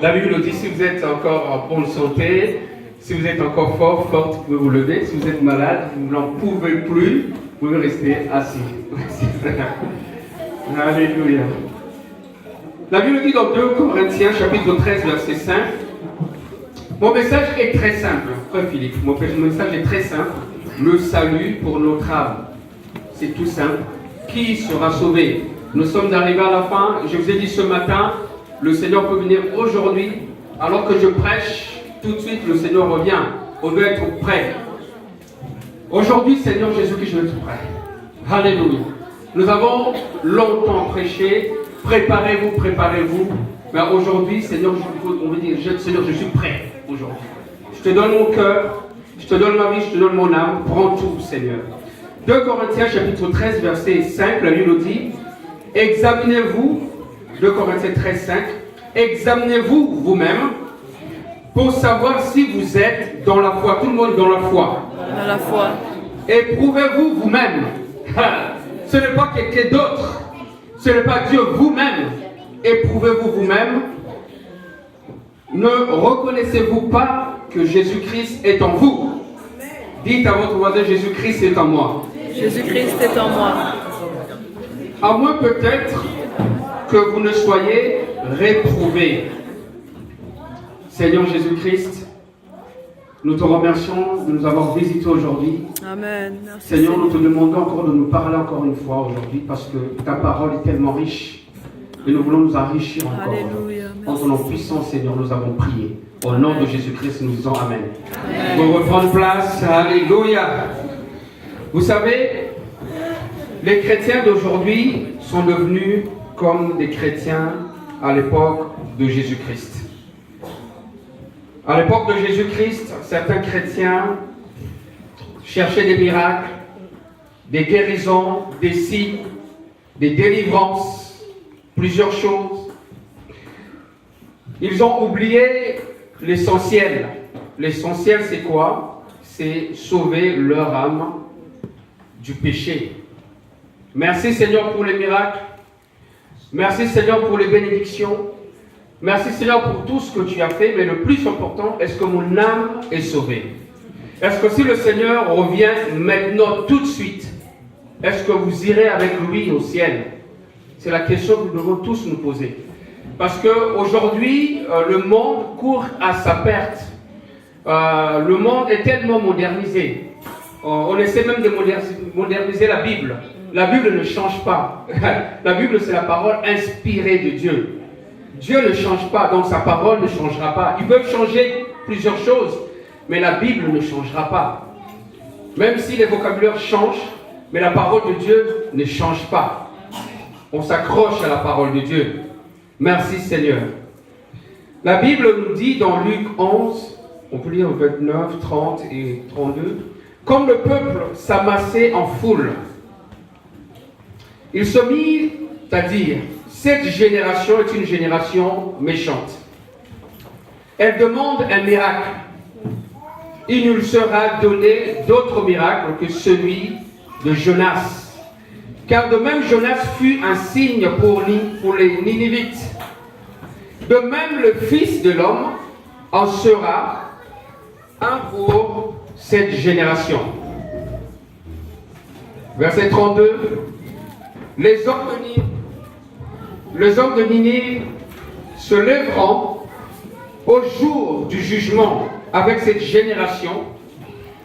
La Bible nous dit, si vous êtes encore en bonne santé, si vous êtes encore forte, vous pouvez vous lever. Si vous êtes malade, vous n'en pouvez plus, vous pouvez rester assis. Alléluia. La Bible dit dans 2 Corinthiens, chapitre 13, verset 5, mon message est très simple, frère Philippe, mon message est très simple. Le salut pour notre âme. C'est tout simple. Qui sera sauvé? Nous sommes arrivés à la fin. Je vous ai dit ce matin, le Seigneur peut venir aujourd'hui. Alors que je prêche, tout de suite le Seigneur revient. On doit être prêt. Aujourd'hui, Seigneur Jésus-Christ, je veux être prêt. Alléluia. Nous avons longtemps prêché. Préparez-vous, préparez-vous. Mais aujourd'hui, Seigneur, on veut dire, Seigneur, je suis prêt aujourd'hui. Je te donne mon cœur, je te donne ma vie, je te donne mon âme. Prends tout, Seigneur. 2 Corinthiens, chapitre 13, verset 5, la Bible nous dit, examinez-vous, 2 Corinthiens 13, 5, examinez-vous vous-même pour savoir si vous êtes dans la foi. Tout le monde dans la foi. Dans la foi. Éprouvez-vous vous-même. Ce n'est pas quelqu'un d'autre. Ce n'est pas Dieu vous-même. Éprouvez-vous vous-même. Ne reconnaissez-vous pas que Jésus-Christ est en vous? Dites à votre voisin, Jésus-Christ est en moi. Jésus-Christ est en moi. À moins peut-être que vous ne soyez réprouvés. Seigneur Jésus-Christ, nous te remercions de nous avoir visités aujourd'hui. Amen. Merci, Seigneur, nous te demandons encore de nous parler encore une fois aujourd'hui parce que ta parole est tellement riche et nous voulons nous enrichir encore. Alléluia. En ton nom puissant, Seigneur, nous avons prié. Au nom de Jésus-Christ, nous disons Amen. Pour reprendre place, Alléluia. Vous savez, les chrétiens d'aujourd'hui sont devenus comme des chrétiens à l'époque de Jésus-Christ. À l'époque de Jésus-Christ, certains chrétiens cherchaient des miracles, des guérisons, des signes, des délivrances, plusieurs choses. Ils ont oublié l'essentiel. L'essentiel, c'est quoi? C'est sauver leur âme du péché. Merci Seigneur pour les miracles. Merci Seigneur pour les bénédictions. Merci Seigneur pour tout ce que tu as fait. Mais le plus important, est-ce que mon âme est sauvée? Est-ce que si le Seigneur revient maintenant tout de suite, est-ce que vous irez avec lui au ciel? C'est la question que nous devons tous nous poser. Parce qu'aujourd'hui, le monde court à sa perte. Le monde est tellement modernisé. On essaie même de moderniser la Bible. La Bible ne change pas. La Bible, c'est la parole inspirée de Dieu. Dieu ne change pas, donc sa parole ne changera pas. Ils peuvent changer plusieurs choses, mais la Bible ne changera pas. Même si les vocabulaires changent, mais la parole de Dieu ne change pas. On s'accroche à la parole de Dieu. Merci Seigneur. La Bible nous dit dans Luc 11, on peut lire 29, 30 et 32, comme le peuple s'amassait en foule, il se mit à dire, cette génération est une génération méchante. Elle demande un miracle. Il nous sera donné d'autres miracles que celui de Jonas. Car de même Jonas fut un signe pour les Ninivites. De même le Fils de l'homme en sera un pour cette génération. Verset 32. Les hommes de Ninive se lèveront au jour du jugement avec cette génération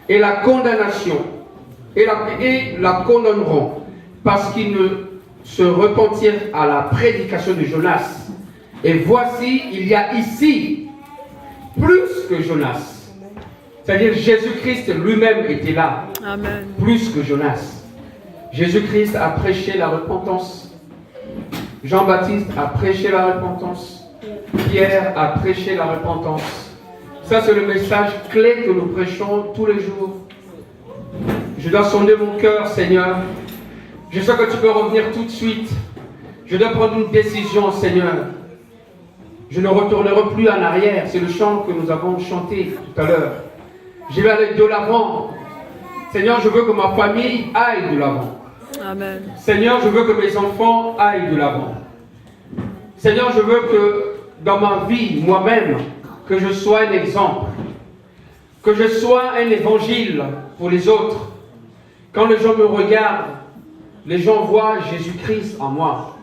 et la condamnation et la condamneront parce qu'ils ne se repentirent à la prédication de Jonas. Et voici, il y a ici plus que Jonas. C'est-à-dire Jésus-Christ lui-même était là. Amen. Plus que Jonas. Jésus-Christ a prêché la repentance. Jean-Baptiste a prêché la repentance. Pierre a prêché la repentance. Ça, c'est le message clé que nous prêchons tous les jours. Je dois sonder mon cœur, Seigneur. Je sais que tu peux revenir tout de suite. Je dois prendre une décision, Seigneur. Je ne retournerai plus en arrière. C'est le chant que nous avons chanté tout à l'heure. Je vais aller de l'avant. Seigneur, je veux que ma famille aille de l'avant. Amen. Seigneur, je veux que mes enfants aillent de l'avant. Seigneur, je veux que dans ma vie, moi-même, que je sois un exemple, que je sois un évangile pour les autres. Quand les gens me regardent, les gens voient Jésus-Christ en moi.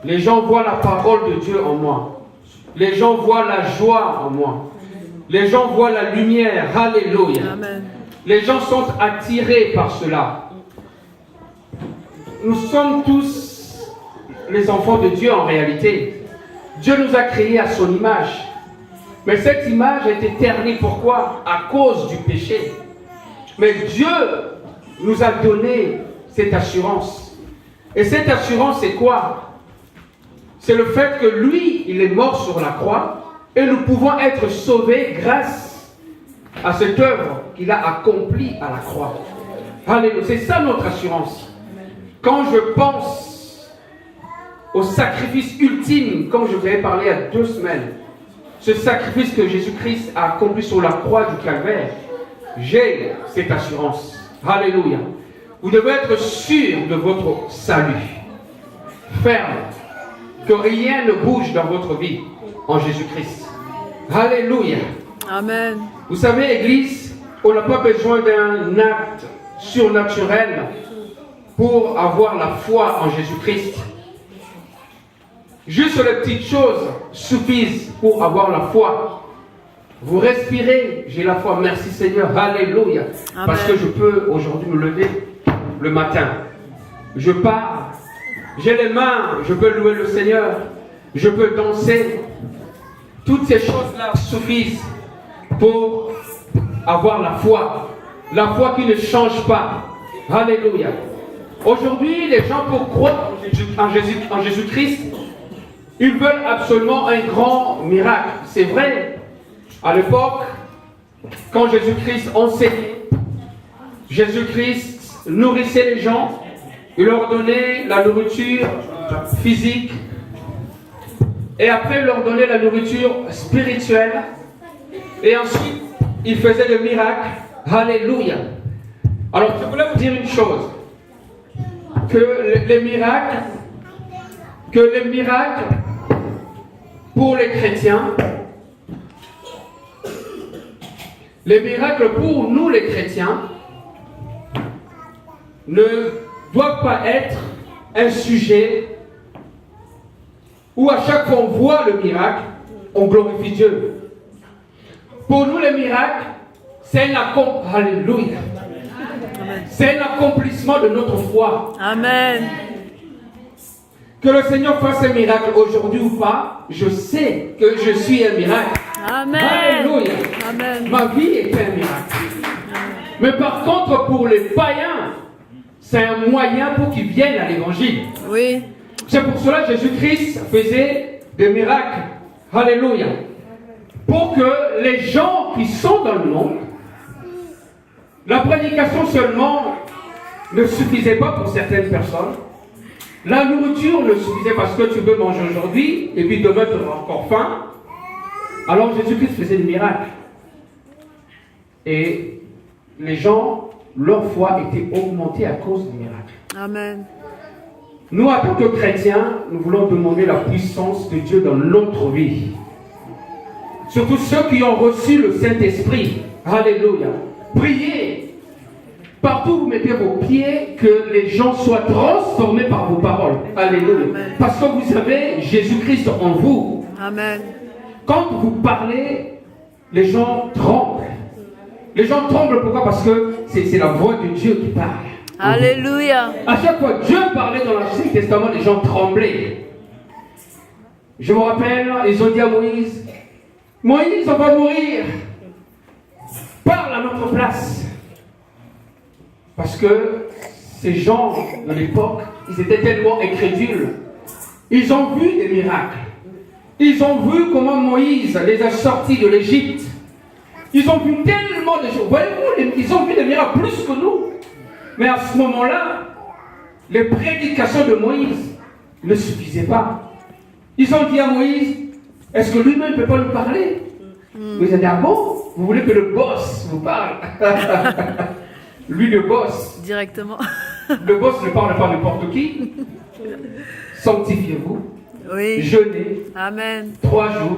Les gens voient la parole de Dieu en moi. Les gens voient la joie en moi. Les gens voient la lumière. Alléluia. Amen. Les gens sont attirés par cela. Nous sommes tous les enfants de Dieu en réalité. Dieu nous a créés à son image. Mais cette image a été ternie. Pourquoi? À cause du péché. Mais Dieu nous a donné cette assurance. Et cette assurance, c'est quoi? C'est le fait que lui, il est mort sur la croix et nous pouvons être sauvés grâce à cette œuvre qu'il a accomplie à la croix. Alléluia. C'est ça notre assurance. Quand je pense au sacrifice ultime, comme je vous avais parlé il y a 2 semaines, ce sacrifice que Jésus-Christ a accompli sur la croix du Calvaire, j'ai cette assurance. Alléluia. Vous devez être sûr de votre salut. Ferme. Que rien ne bouge dans votre vie en Jésus-Christ. Alléluia. Amen. Vous savez, Église, on n'a pas besoin d'un acte surnaturel pour avoir la foi en Jésus-Christ. Juste les petites choses suffisent pour avoir la foi. Vous respirez, j'ai la foi, merci Seigneur, alléluia. Amen. Parce que je peux aujourd'hui me lever le matin. Je pars, j'ai les mains, je peux louer le Seigneur, je peux danser. Toutes ces choses-là suffisent pour avoir la foi. La foi qui ne change pas. Alléluia. Aujourd'hui, les gens pour croire en Jésus-Christ, ils veulent absolument un grand miracle. C'est vrai. À l'époque, quand Jésus-Christ enseignait, Jésus-Christ nourrissait les gens, il leur donnait la nourriture physique, et après il leur donnait la nourriture spirituelle, et ensuite il faisait des miracles. Alléluia. Alors je voulais vous dire une chose, que les miracles pour les chrétiens, les miracles pour nous les chrétiens ne doivent pas être un sujet où à chaque fois on voit le miracle, on glorifie Dieu. Pour nous les miracles, c'est Alléluia. C'est un accomplissement de notre foi. Amen. Que le Seigneur fasse un miracle aujourd'hui ou pas, je sais que je suis un miracle. Amen. Alléluia. Amen. Ma vie est un miracle. Mais par contre, pour les païens, c'est un moyen pour qu'ils viennent à l'évangile. Oui. C'est pour cela que Jésus-Christ faisait des miracles. Alléluia. Pour que les gens qui sont dans le monde, la prédication seulement ne suffisait pas pour certaines personnes. La nourriture ne suffisait parce que tu veux manger aujourd'hui et puis demain tu auras encore faim. Alors Jésus-Christ faisait des miracles. Et les gens, leur foi était augmentée à cause des miracles. Amen. Nous, en tant que chrétiens, nous voulons demander la puissance de Dieu dans notre vie. Surtout ceux qui ont reçu le Saint-Esprit. Alléluia. Priez. Partout où vous mettez vos pieds, que les gens soient transformés par vos paroles. Alléluia. Amen. Parce que vous avez Jésus-Christ en vous. Amen. Quand vous parlez, les gens tremblent. Les gens tremblent pourquoi? Parce que c'est la voix de Dieu qui parle. Alléluia. À chaque fois que Dieu parlait dans l'Ancien Testament, les gens tremblaient. Je me rappelle, ils ont dit à Moïse, Moïse, on va mourir. Parle à notre place. Parce que ces gens, à l'époque, ils étaient tellement incrédules. Ils ont vu des miracles. Ils ont vu comment Moïse les a sortis de l'Égypte. Ils ont vu tellement de choses. Voyez-vous, ils ont vu des miracles plus que nous. Mais à ce moment-là, les prédications de Moïse ne suffisaient pas. Ils ont dit à Moïse, est-ce que lui-même ne peut pas nous parler? Moïse a dit, ah bon? Vous voulez que le boss vous parle? Lui, le boss. Directement. Le boss ne parle pas n'importe qui. Sanctifiez-vous. Oui. jeûnez, Amen. 3 jours,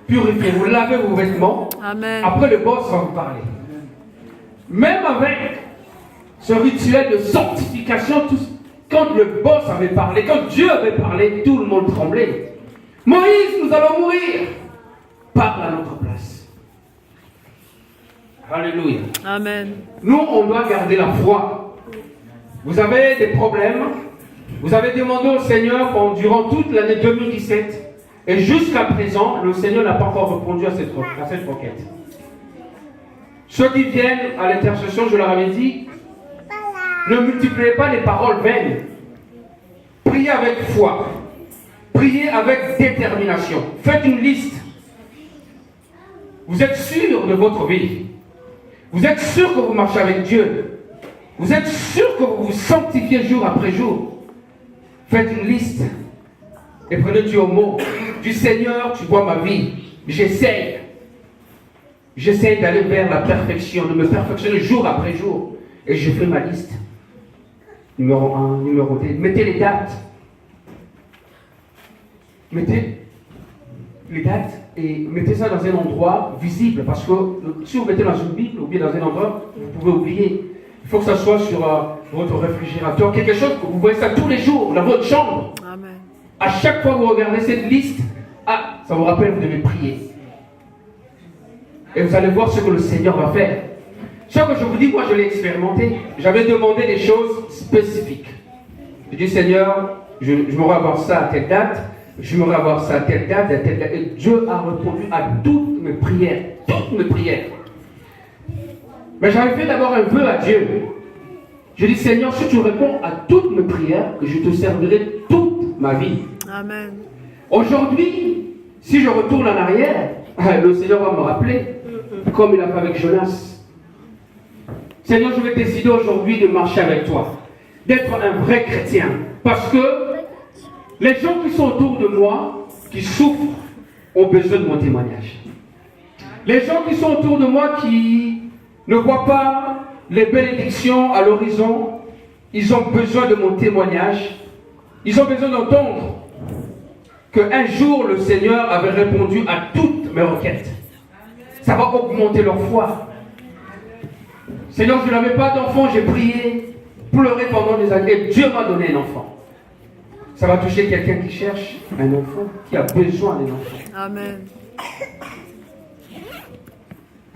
purifiez-vous, lavez vos vêtements. Amen. Après, le boss va vous parler. Même avec ce rituel de sanctification, quand le boss avait parlé, quand Dieu avait parlé, tout le monde tremblait. Moïse, nous allons mourir. Parle à notre place. Alléluia. Amen. Nous, on doit garder la foi. Vous avez des problèmes. Vous avez demandé au Seigneur durant toute l'année 2017. Et jusqu'à présent, le Seigneur n'a pas encore répondu à cette requête. Ceux qui viennent à l'intercession, je leur avais dit, ne multipliez pas les paroles vaines. Priez avec foi. Priez avec détermination. Faites une liste. Vous êtes sûr de votre vie. Vous êtes sûr que vous marchez avec Dieu. Vous êtes sûr que vous vous sanctifiez jour après jour. Faites une liste. Et prenez Dieu au mot. Du Seigneur, tu vois ma vie. J'essaye. J'essaye d'aller vers la perfection, de me perfectionner jour après jour. Et je fais ma liste. Numéro 1, numéro 2. Mettez les dates. Mettez les dates et mettez ça dans un endroit visible. Parce que si vous mettez dans une Bible ou bien dans un endroit, vous pouvez oublier. Il faut que ça soit sur votre réfrigérateur. Quelque chose que vous voyez ça tous les jours dans votre chambre. Amen. À chaque fois que vous regardez cette liste, ça vous rappelle que vous devez prier. Et vous allez voir ce que le Seigneur va faire. Ce que je vous dis, moi je l'ai expérimenté. J'avais demandé des choses spécifiques. J'ai dit, Seigneur, je m'aurais avoir ça à telle date, je m'aurais avoir ça à telle date, à telle date. Et Dieu a répondu à toutes mes prières. Toutes mes prières. Mais j'avais fait d'abord un vœu à Dieu. Je dis, Seigneur, si tu réponds à toutes mes prières, que je te servirai toute ma vie. Amen. Aujourd'hui, si je retourne en arrière, le Seigneur va me rappeler, comme il a fait avec Jonas. Seigneur, je vais décider aujourd'hui de marcher avec toi, d'être un vrai chrétien. Parce que les gens qui sont autour de moi, qui souffrent, ont besoin de mon témoignage. Les gens qui sont autour de moi, qui ne voient pas les bénédictions à l'horizon, ils ont besoin de mon témoignage. Ils ont besoin d'entendre qu'un jour le Seigneur avait répondu à toutes mes requêtes. Ça va augmenter leur foi. Seigneur, je n'avais pas d'enfant, j'ai prié, pleuré pendant des années, et Dieu m'a donné un enfant. Ça va toucher quelqu'un qui cherche un enfant, qui a besoin d'un enfant. Amen.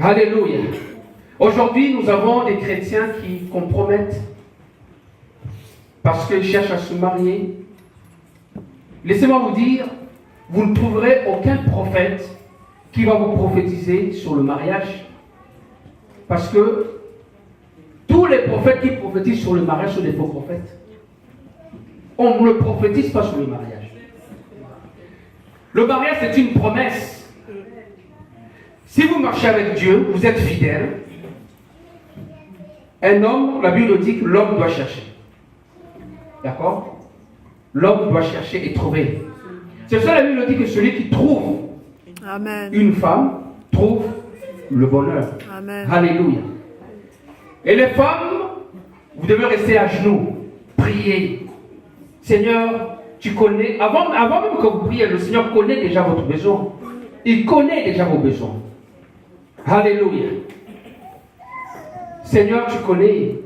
Alléluia. Aujourd'hui, nous avons des chrétiens qui compromettent parce qu'ils cherchent à se marier. Laissez-moi vous dire, vous ne trouverez aucun prophète qui va vous prophétiser sur le mariage. Parce que tous les prophètes qui prophétisent sur le mariage sont des faux prophètes. On ne le prophétise pas sur le mariage. Le mariage, c'est une promesse. Si vous marchez avec Dieu, vous êtes fidèle. Un homme, la Bible dit que l'homme doit chercher. D'accord? L'homme doit chercher et trouver. C'est ça la Bible dit que celui qui trouve Amen. une femme trouve le bonheur. Amen. Alléluia. Et les femmes, vous devez rester à genoux, prier. Seigneur, tu connais, avant même que vous priez, le Seigneur connaît déjà votre besoin. Il connaît déjà vos besoins. Alléluia. Seigneur, tu connais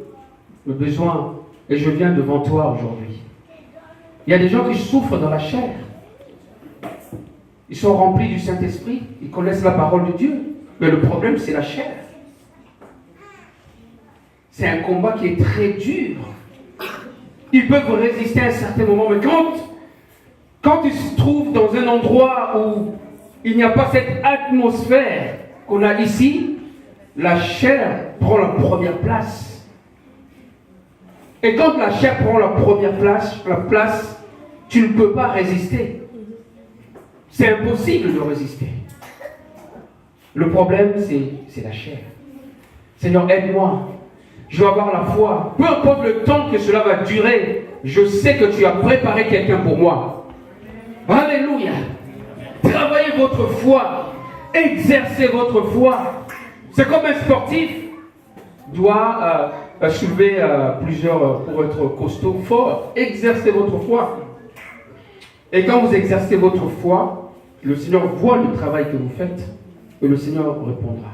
le besoin et je viens devant toi aujourd'hui. Il y a des gens qui souffrent dans la chair. Ils sont remplis du Saint-Esprit, ils connaissent la parole de Dieu, mais le problème c'est la chair. C'est un combat qui est très dur. Ils peuvent résister à un certain moment, mais quand ils se trouvent dans un endroit où il n'y a pas cette atmosphère qu'on a ici, la chair prend la première place. Et quand la chair prend la première place, tu ne peux pas résister. C'est impossible de résister. Le problème, c'est la chair. Seigneur, aide-moi. Je dois avoir la foi. Peu importe le temps que cela va durer, je sais que tu as préparé quelqu'un pour moi. Alléluia. Travaillez votre foi. Exercez votre foi. C'est comme un sportif doit soulever plusieurs pour être costaud, fort. Exercez votre foi. Et quand vous exercez votre foi, le Seigneur voit le travail que vous faites et le Seigneur répondra.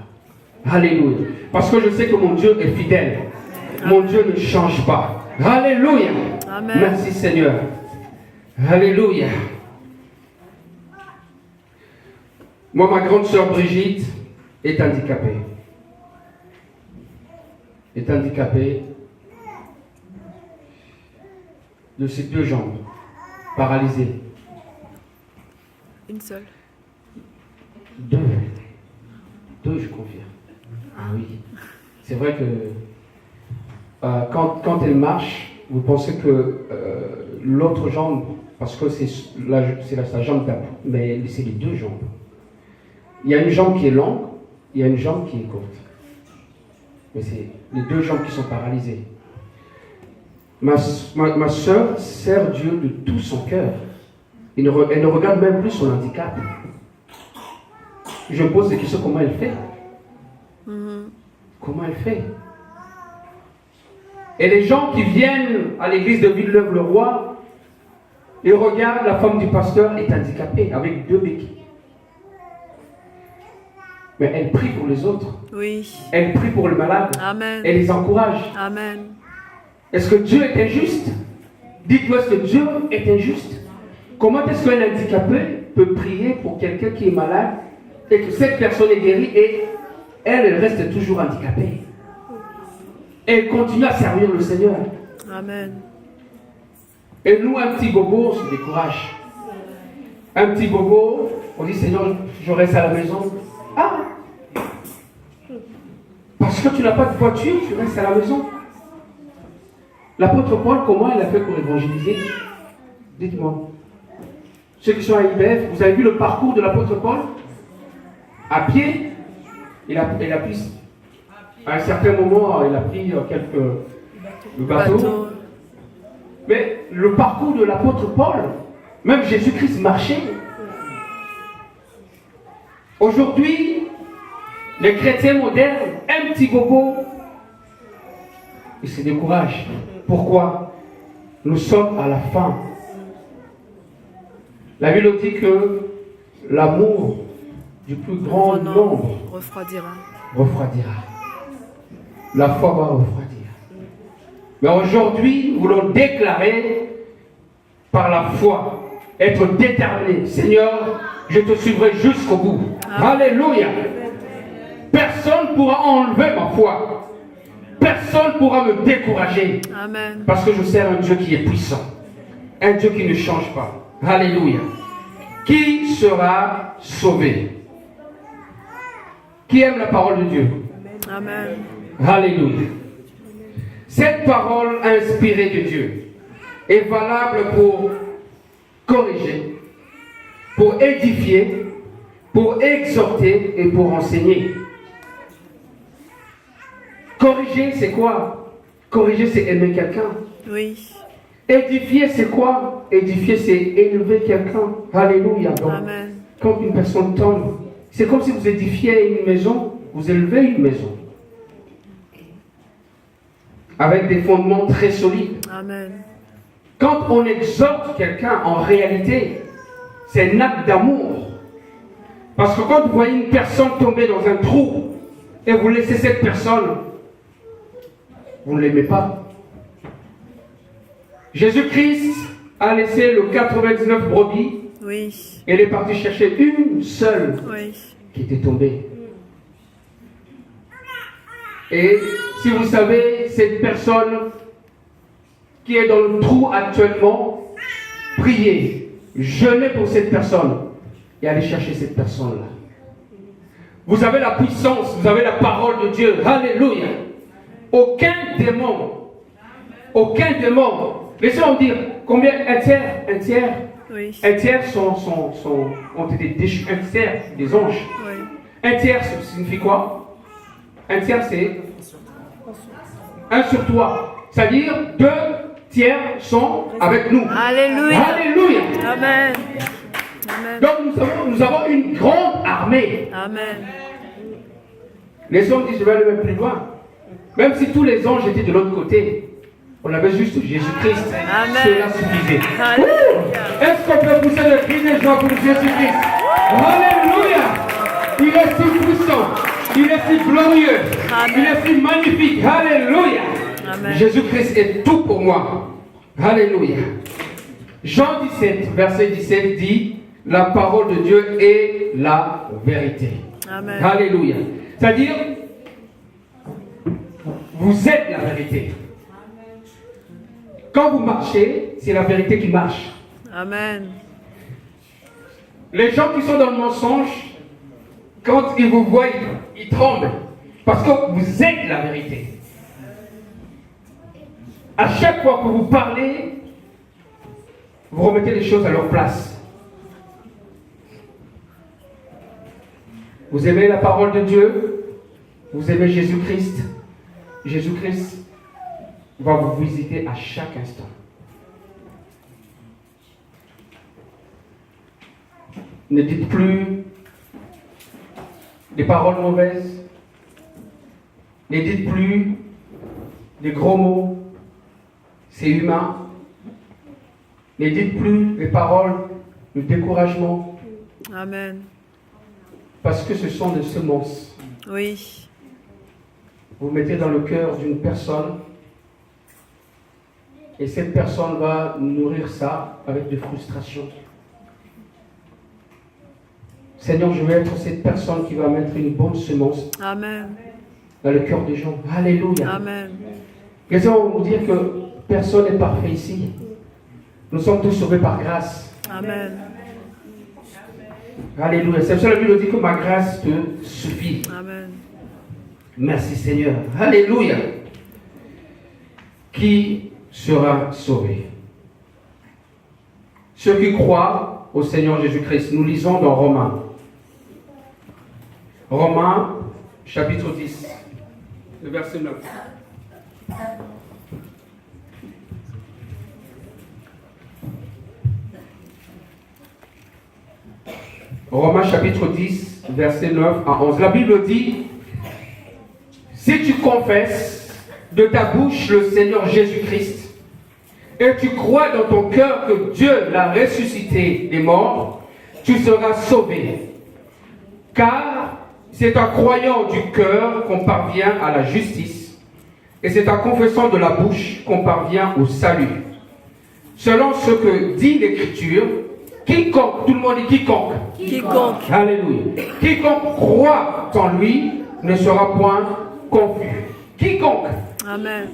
Alléluia. Parce que je sais que mon Dieu est fidèle. Mon Dieu ne change pas. Alléluia. Amen. Merci Seigneur. Alléluia. Moi, ma grande sœur Brigitte est handicapée. Est handicapée de ses 2 jambes, paralysée. Une seule. 2, je confirme. Ah oui. C'est vrai que quand elle marche, vous pensez que l'autre jambe, parce que c'est sa jambe d'appui, mais c'est les 2 jambes. Il y a une jambe qui est longue, il y a une jambe qui est courte. Mais c'est les 2 jambes qui sont paralysées. Ma soeur sert Dieu de tout son cœur. Elle ne regarde même plus son handicap. Je me pose des questions, comment elle fait? Comment elle fait? Et les gens qui viennent à l'église de Villeneuve-le-Roi, ils regardent la femme du pasteur est handicapée avec 2 béquilles. Mais elle prie pour les autres. Oui. Elle prie pour le malade. Amen. Elle les encourage. Amen. Est-ce que Dieu est injuste? Dites-moi, est-ce que Dieu est injuste? Comment est-ce qu'un handicapé peut prier pour quelqu'un qui est malade et que cette personne est guérie et elle reste toujours handicapée? Et elle continue à servir le Seigneur. Amen. Et nous, un petit bobo, on se décourage. Un petit bobo, on dit Seigneur, je reste à la maison. Ah! Parce que tu n'as pas de voiture, tu restes à la maison. L'apôtre Paul, comment il a fait pour évangéliser? Dites-moi. Ceux qui sont à IBF, vous avez vu le parcours de l'apôtre Paul? À pied, il a pris, à un certain moment, il a pris le bateau. Mais le parcours de l'apôtre Paul, même Jésus-Christ marchait. Aujourd'hui, les chrétiens modernes, un petit bobo, ils se découragent. Pourquoi? Nous sommes à la fin. La Bible dit que l'amour du plus grand nombre refroidira. La foi va refroidir. Mais aujourd'hui, nous voulons déclarer par la foi, être déterminé. Seigneur, je te suivrai jusqu'au bout. Amen. Alléluia. Personne ne pourra enlever ma foi. Personne ne pourra me décourager. Amen. Parce que je sers un Dieu qui est puissant. Un Dieu qui ne change pas. Alléluia. Qui sera sauvé? Qui aime la parole de Dieu? Amen. Alléluia. Cette parole inspirée de Dieu est valable pour corriger, pour édifier, pour exhorter et pour enseigner. Corriger, c'est quoi? Corriger, c'est aimer quelqu'un. Oui. Édifier, c'est quoi? Édifier, c'est élever quelqu'un. Alléluia. Donc, Amen. quand une personne tombe, c'est comme si vous édifiez une maison, vous élevez une maison. Avec des fondements très solides. Amen. Quand on exhorte quelqu'un, en réalité, c'est un acte d'amour. Parce que quand vous voyez une personne tomber dans un trou et vous laissez cette personne, vous ne l'aimez pas. Jésus-Christ a laissé le 99 brebis. Oui. Et il est parti chercher une seule qui était tombée. Et si vous savez, cette personne qui est dans le trou actuellement, priez, jeûnez pour cette personne et allez chercher cette personne-là. Vous avez la puissance, vous avez la parole de Dieu. Alléluia. Aucun démon, laissez-moi vous dire, combien? Un tiers Oui. Un tiers ont été déchus. Un tiers des anges. Oui. Un tiers signifie quoi? Un tiers c'est 1 sur 3. C'est-à-dire 2 tiers sont avec nous. Alléluia. Alléluia. Amen. Amen. Donc nous avons une grande armée. Amen. Les hommes disent je vais aller même plus loin. Même si tous les anges étaient de l'autre côté, on avait juste Jésus-Christ. Amen. Cela suffisait. Alléluia. Est-ce qu'on peut pousser le cri des gens pour Jésus-Christ? Alléluia! Il est si puissant, il est si glorieux, il est si magnifique. Alléluia! Amen. Jésus-Christ est tout pour moi. Alléluia. Jean 17, verset 17 dit, la parole de Dieu est la vérité. Amen. Alléluia. C'est-à-dire, vous êtes la vérité. Quand vous marchez, c'est la vérité qui marche. Amen. Les gens qui sont dans le mensonge, quand ils vous voient, ils tremblent. Parce que vous êtes la vérité. À chaque fois que vous parlez, vous remettez les choses à leur place. Vous aimez la parole de Dieu, vous aimez Jésus-Christ. Jésus-Christ va vous visiter à chaque instant. Ne dites plus des paroles mauvaises. Ne dites plus des gros mots. C'est humain. Ne dites plus des paroles de découragement. Amen. Parce que ce sont des semences. Oui. Vous mettez dans le cœur d'une personne et cette personne va nourrir ça avec des frustrations. Seigneur, je vais être cette personne qui va mettre une bonne semence Amen. dans le cœur des gens. Alléluia. Amen. Quelqu'un va vous dire que personne n'est parfait ici. Nous sommes tous sauvés par grâce. Amen. Alléluia. C'est pour ça que la Bible dit que ma grâce te suffit. Amen. Merci Seigneur. Alléluia. Qui sera sauvé? Ceux qui croient au Seigneur Jésus-Christ. Nous lisons dans Romains. Romains, chapitre 10, le verset 9. Romains chapitre 10, verset 9 à 11. La Bible dit, si tu confesses de ta bouche le Seigneur Jésus-Christ et tu crois dans ton cœur que Dieu l'a ressuscité des morts, tu seras sauvé. Car c'est en croyant du cœur qu'on parvient à la justice et c'est en confessant de la bouche qu'on parvient au salut. Selon ce que dit l'Écriture, quiconque, tout le monde dit quiconque. Quiconque. Alléluia. Quiconque croit en lui ne sera point confus. Quiconque. Amen.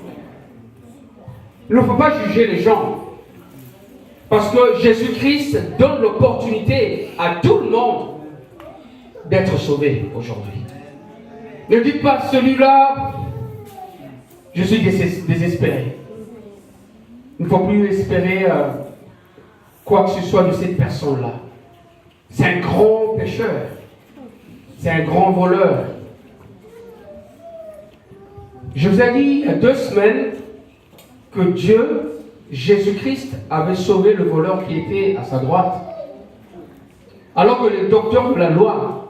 Il ne faut pas juger les gens. Parce que Jésus-Christ donne l'opportunité à tout le monde d'être sauvé aujourd'hui. Ne dites pas celui-là, je suis désespéré. Il ne faut plus espérer quoi que ce soit de cette personne-là. C'est un grand pécheur. C'est un grand voleur. Je vous ai dit il y a 2 semaines que Dieu, Jésus-Christ, avait sauvé le voleur qui était à sa droite. Alors que les docteurs de la loi,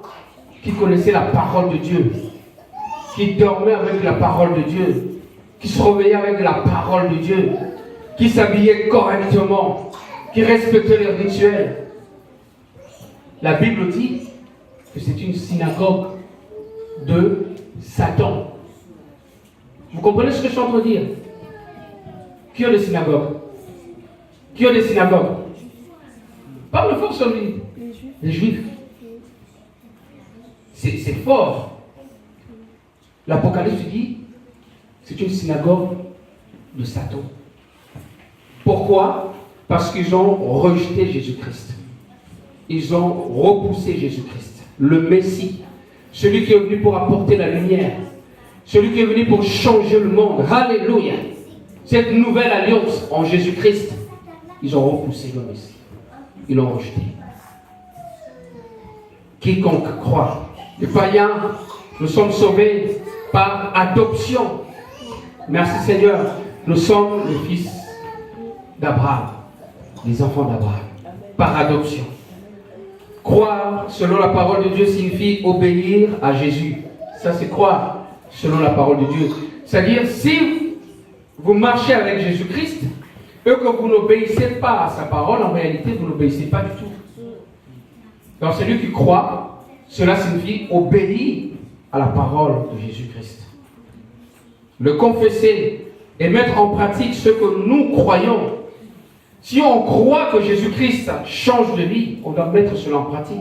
qui connaissaient la parole de Dieu, qui dormaient avec la parole de Dieu, qui se réveillaient avec la parole de Dieu, qui s'habillaient correctement, qui respectaient les rituels. La Bible dit que c'est une synagogue de Satan. Vous comprenez ce que je suis en train de dire? Qui ont des synagogues? Qui ont des synagogues? Parle fort sur lui. Les Juifs. C'est fort. L'Apocalypse dit c'est une synagogue de Satan. Pourquoi? Parce qu'ils ont rejeté Jésus-Christ. Ils ont repoussé Jésus-Christ, le Messie, celui qui est venu pour apporter la lumière, celui qui est venu pour changer le monde. Alléluia. Cette nouvelle alliance en Jésus-Christ, ils ont repoussé le Messie. Ils l'ont rejeté. Quiconque croit, les païens, nous sommes sauvés par adoption. Merci Seigneur, nous sommes les fils d'Abraham, les enfants d'Abraham, par adoption. Croire selon la parole de Dieu signifie obéir à Jésus. Ça c'est croire selon la parole de Dieu. C'est-à-dire si vous marchez avec Jésus-Christ, et que vous n'obéissez pas à sa parole, en réalité, vous n'obéissez pas du tout. Donc celui qui croit, cela signifie obéir à la parole de Jésus-Christ. Le confesser et mettre en pratique ce que nous croyons. Si on croit que Jésus-Christ change de vie, on doit mettre cela en pratique.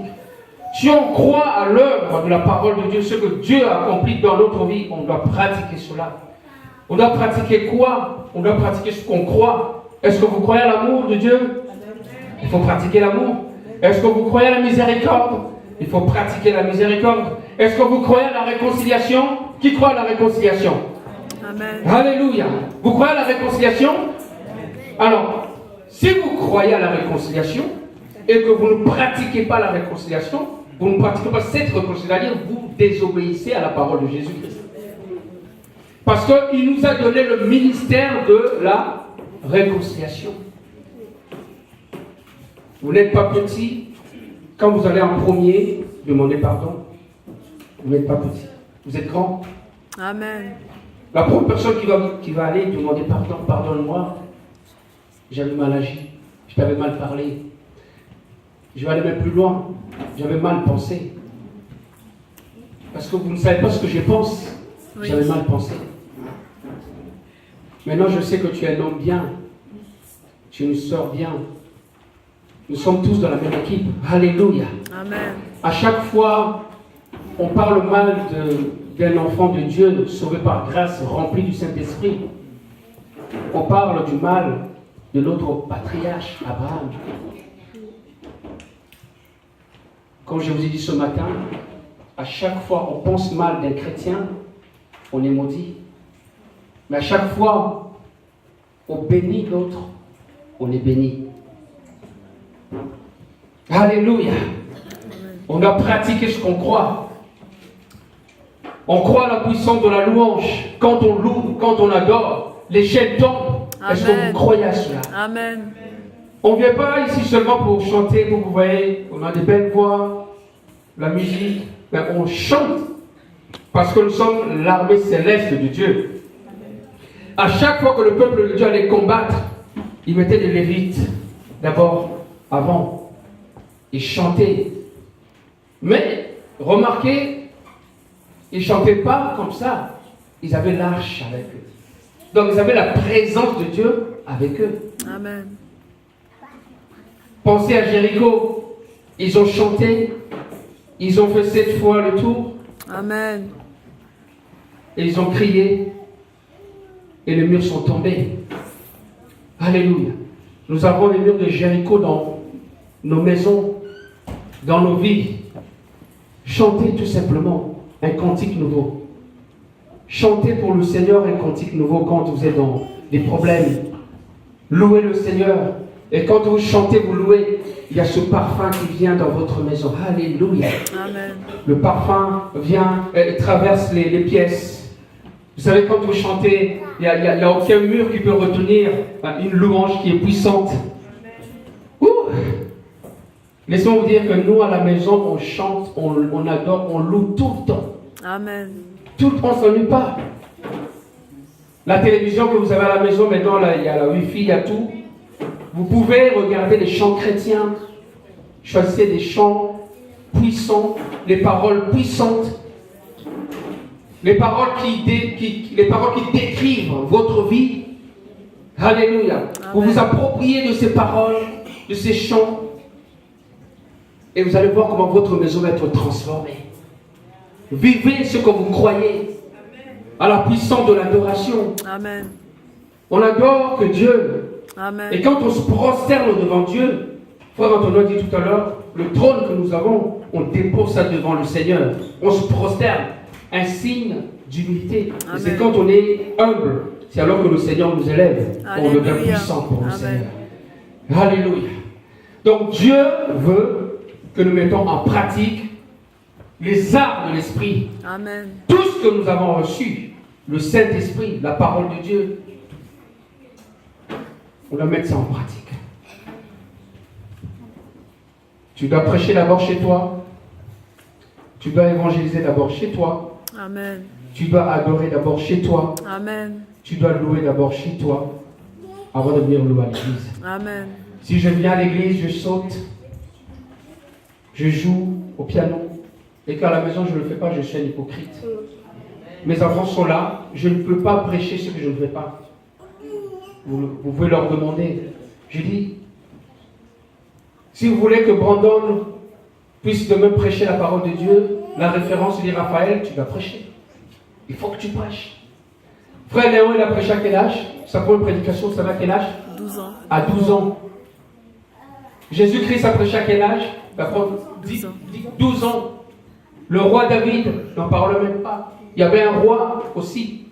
Si on croit à l'œuvre de la parole de Dieu, ce que Dieu a accompli dans notre vie, on doit pratiquer cela. On doit pratiquer quoi? On doit pratiquer ce qu'on croit. Est-ce que vous croyez à l'amour de Dieu? Il faut pratiquer l'amour. Est-ce que vous croyez à la miséricorde? Il faut pratiquer la miséricorde. Est-ce que vous croyez à la réconciliation? Qui croit à la réconciliation? Amen. Alléluia. Vous croyez à la réconciliation? Alors, si vous croyez à la réconciliation et que vous ne pratiquez pas la réconciliation, vous ne pratiquez pas cette réconciliation, vous désobéissez à la parole de Jésus-Christ. Parce qu'il nous a donné le ministère de la réconciliation. Vous n'êtes pas petit. Quand vous allez en premier, demandez pardon. Vous n'êtes pas petit. Vous êtes grand. Amen. La première personne qui va aller demander pardon, pardonne-moi. J'avais mal agi. Je t'avais mal parlé. Je vais aller même plus loin. J'avais mal pensé. Parce que vous ne savez pas ce que je pense. Oui. J'avais mal pensé. Maintenant, je sais que tu es un homme bien. Tu es une sœur bien. Nous sommes tous dans la même équipe. Alléluia. Amen. À chaque fois, on parle mal d'un enfant de Dieu sauvé par grâce, rempli du Saint-Esprit. On parle du mal de notre patriarche, Abraham. Comme je vous ai dit ce matin, à chaque fois on pense mal d'un chrétien, on est maudit. Mais à chaque fois on bénit l'autre, on est béni. Alléluia. On a pratiqué ce qu'on croit. On croit à la puissance de la louange. Quand on loue, quand on adore, les chaînes tombent. Est-ce que vous croyez à cela? Amen. On ne vient pas ici seulement pour chanter, pour vous voyez, on a des belles voix, la musique, mais on chante parce que nous sommes l'armée céleste de Dieu. À chaque fois que le peuple de Dieu allait combattre, il mettait des lévites d'abord, avant, ils chantaient. Mais remarquez, ils ne chantaient pas comme ça, ils avaient l'arche avec eux. Donc ils avaient la présence de Dieu avec eux. Amen. Pensez à Jéricho. Ils ont chanté. Ils ont fait 7 fois le tour. Amen. Et ils ont crié. Et les murs sont tombés. Alléluia. Nous avons les murs de Jéricho dans nos maisons, dans nos vies. Chantez tout simplement un cantique nouveau. Chantez pour le Seigneur un cantique nouveau quand vous êtes dans des problèmes. Louez le Seigneur. Et quand vous chantez, vous louez, il y a ce parfum qui vient dans votre maison. Alléluia. Amen. Le parfum vient et traverse les pièces. Vous savez, quand vous chantez, il n'y a aucun mur qui peut retenir une louange qui est puissante. Ouh. Laissez-moi vous dire que nous, à la maison, on chante, on adore, on loue tout le temps. Amen. Tout le temps, on ne s'ennuie pas. La télévision que vous avez à la maison, maintenant, là, il y a la Wi-Fi, il y a tout. Vous pouvez regarder les chants chrétiens. Choisissez des chants puissants, des paroles puissantes. Les paroles qui décrivent votre vie. Alléluia. Amen. Vous vous appropriez de ces paroles, de ces chants. Et vous allez voir comment votre maison va être transformée. Vivez ce que vous croyez. À la puissance de l'adoration. Amen. On adore que Dieu. Amen. Et quand on se prosterne devant Dieu, frère Antonin a dit tout à l'heure, le trône que nous avons, on dépose ça devant le Seigneur. On se prosterne. Un signe d'humilité. C'est quand on est humble. C'est alors que le Seigneur nous élève. On devient puissant pour le Seigneur. Alléluia. Donc Dieu veut que nous mettons en pratique les arts de l'Esprit. Amen. Tout ce que nous avons reçu, le Saint-Esprit, la parole de Dieu, on doit mettre ça en pratique. Tu dois prêcher d'abord chez toi. Tu dois évangéliser d'abord chez toi. Amen. Tu dois adorer d'abord chez toi. Amen. Tu dois louer d'abord chez toi. avant de venir louer à l'église. Amen. Si je viens à l'église, je saute, je joue au piano, et qu'à la maison je ne le fais pas, je suis un hypocrite. Mes enfants sont là, je ne peux pas prêcher ce que je ne fais pas. Vous pouvez leur demander. Je dis, si vous voulez que Brandon puisse demain prêcher la parole de Dieu, la référence dit Raphaël, tu vas prêcher. Il faut que tu prêches. Frère Léon, il a prêché à quel âge? Sa première prédication, ça va à quel âge? 12 ans. À 12 ans. Jésus-Christ a prêché à quel âge? 12 ans. Le roi David, n'en parle même pas. Il y avait un roi aussi.